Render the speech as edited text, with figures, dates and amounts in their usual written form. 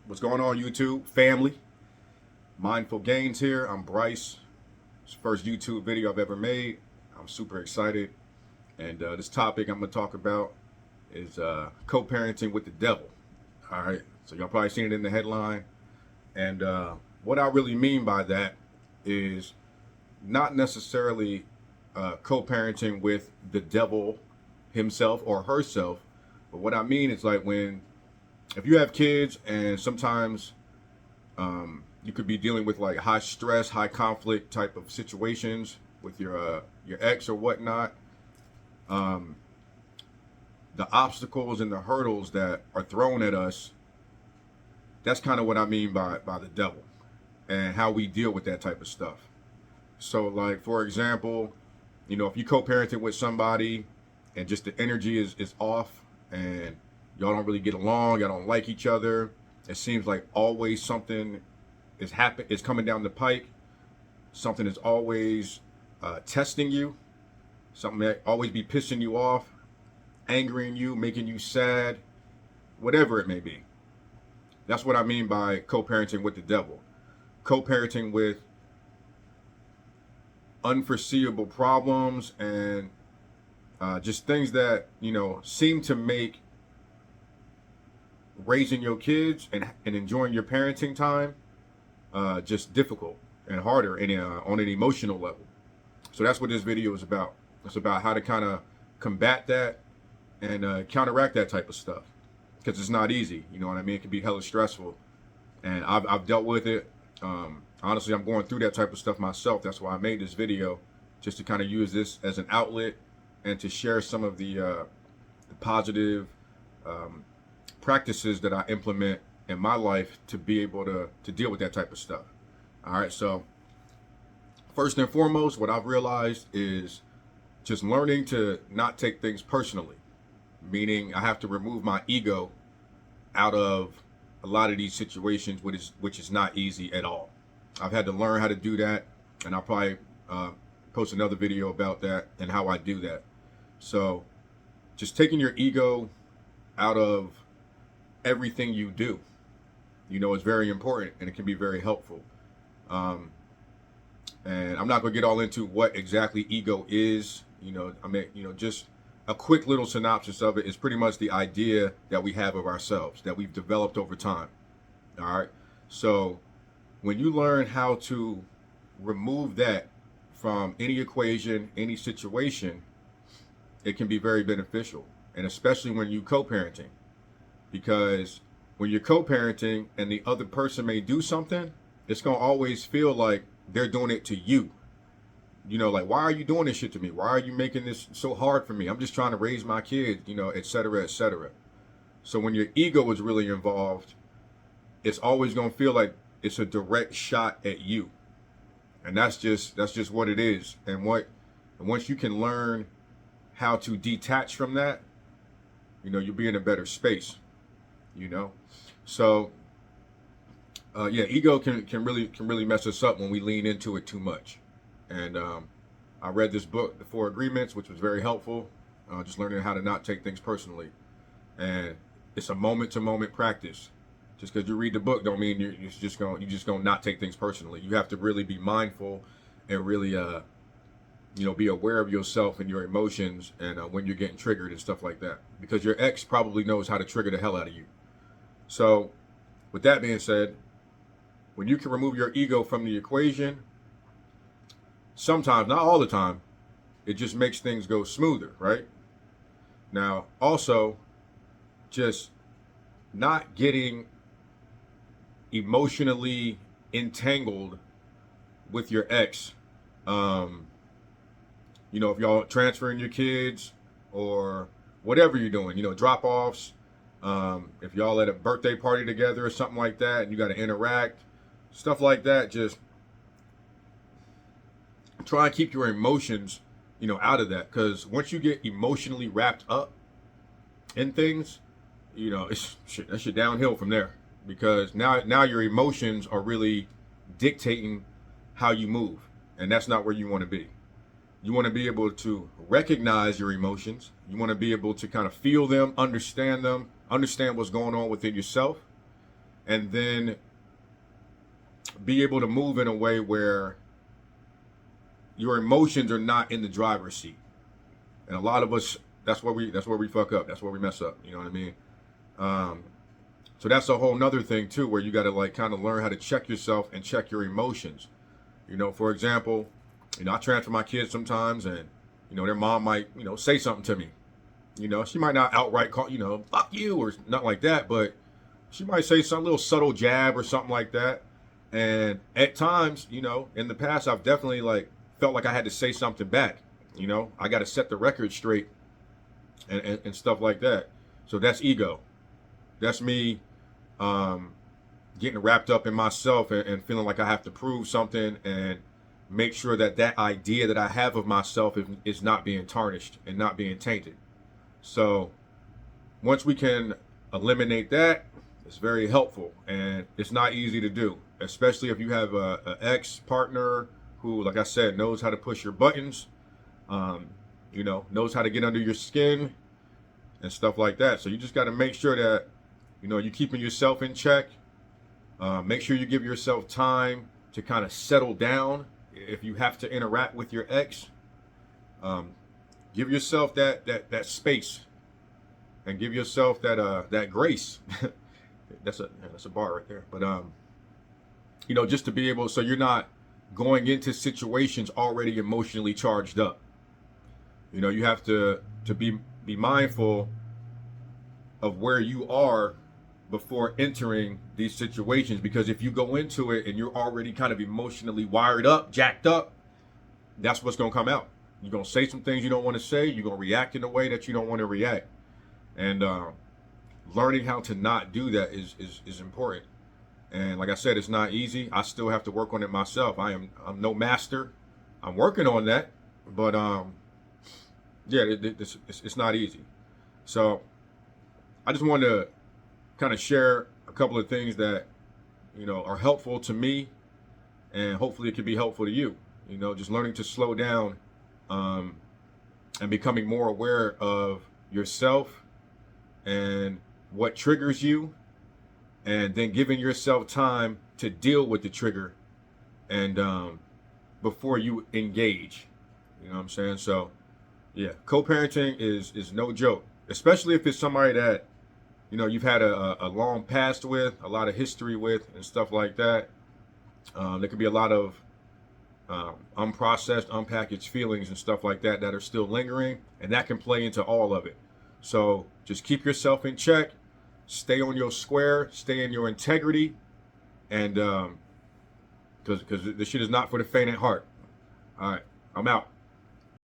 What's going on, YouTube family? Mindful Gains here. I'm Bryce. It's the first YouTube video I've ever made. I'm super excited. And this topic I'm going to talk about is co-parenting with the devil. All right. So y'all probably seen it in the headline. And what I really mean by that is not necessarily co-parenting with the devil himself or herself. But what I mean is like if you have kids and sometimes you could be dealing with like high stress, high conflict type of situations with your ex or whatnot, the obstacles and the hurdles that are thrown at us, that's kind of what I mean by the devil and how we deal with that type of stuff. So like, for example, if you co-parenting with somebody and just the energy is off and y'all don't really get along, y'all don't like each other, it seems like always something is coming down the pike, something is always testing you, something that always be pissing you off, angering you, making you sad, whatever it may be. That's what I mean by co-parenting with the devil. Co-parenting with unforeseeable problems and just things that seem to make raising your kids and enjoying your parenting time just difficult and harder and on an emotional level. So that's what this video is about. It's about how to kind of combat that and counteract that type of stuff, because it's not easy. You know what I mean? It can be hella stressful, and I've dealt with it. Honestly, I'm going through that type of stuff myself. That's why I made this video, just to kind of use this as an outlet and to share some of the positive practices that I implement in my life to be able to deal with that type of stuff. All right, so first and foremost, what I've realized is just learning to not take things personally, meaning I have to remove my ego out of a lot of these situations, which is not easy at all. I've had to learn how to do that, and I'll probably post another video about that and how I do that. So just taking your ego out of everything you do, is very important, and it can be very helpful. And I'm not going to get all into what exactly ego is. Just a quick little synopsis of it is pretty much the idea that we have of ourselves that we've developed over time. All right. So when you learn how to remove that from any equation, any situation, it can be very beneficial. And especially when you co-parenting, because when you're co-parenting and the other person may do something, it's going to always feel like they're doing it to you. Like, why are you doing this shit to me? Why are you making this so hard for me? I'm just trying to raise my kids, et cetera, et cetera. So when your ego is really involved, it's always going to feel like it's a direct shot at you. And that's just what it is. And once you can learn how to detach from that, you'll be in a better space, So ego can really mess us up when we lean into it too much. And I read this book, The 4 Agreements, which was very helpful. Just learning how to not take things personally. And it's a moment-to-moment practice. Just because you read the book don't mean you're just gonna not take things personally. You have to really be mindful and really be aware of yourself and your emotions and when you're getting triggered and stuff like that. Because your ex probably knows how to trigger the hell out of you. So with that being said, when you can remove your ego from the equation, sometimes, not all the time, it just makes things go smoother, right? Now, also, just not getting emotionally entangled with your ex. If y'all transferring your kids or whatever you're doing, drop-offs, if y'all at a birthday party together or something like that and you got to interact, stuff like that, just try and keep your emotions, out of that. Because once you get emotionally wrapped up in things, it's shit, that shit downhill from there. Because now your emotions are really dictating how you move. And that's not where you want to be. You want to be able to recognize your emotions. You want to be able to kind of feel them, understand what's going on within yourself. and then be able to move in a way where your emotions are not in the driver's seat. And a lot of us, that's where we fuck up. That's where we mess up. You know what I mean? So that's a whole nother thing too, where you got to like kind of learn how to check yourself and check your emotions. You know, for example, I transfer my kids sometimes, and their mom might say something to me. She might not outright call fuck you or not like that, but she might say some little subtle jab or something like that. And at times, in the past, I've definitely like felt like I had to say something back. I got to set the record straight and stuff like that. So that's ego. That's me getting wrapped up in myself and feeling like I have to prove something and make sure that that idea that I have of myself is not being tarnished and not being tainted. So once we can eliminate that, it's very helpful, and it's not easy to do, especially if you have an ex-partner who, like I said, knows how to push your buttons, knows how to get under your skin and stuff like that. So you just got to make sure that, you're keeping yourself in check. Make sure you give yourself time to kind of settle down. If you have to interact with your ex, give yourself that space, and give yourself that grace. that's a bar right there. But just to be able, so you're not going into situations already emotionally charged up. You have to be mindful of where you are before entering these situations, because if you go into it and you're already kind of emotionally wired up, jacked up, that's what's going to come out. You're going to say some things you don't want to say. You're going to react in a way that you don't want to react. And learning how to not do that is important. And like I said, it's not easy. I still have to work on it myself. I'm no master. I'm working on that. But it's not easy. So I just wanted to kind of share a couple of things that are helpful to me, and hopefully it can be helpful to you. Just learning to slow down, and becoming more aware of yourself and what triggers you, and then giving yourself time to deal with the trigger and before you engage. You know what I'm saying? So yeah, co-parenting is no joke, especially if it's somebody that you've had a long past with, a lot of history with, and stuff like that. There could be a lot of unprocessed, unpackaged feelings and stuff like that are still lingering, and that can play into all of it. So just keep yourself in check, stay on your square, stay in your integrity, and because this shit is not for the faint at heart. All right, I'm out.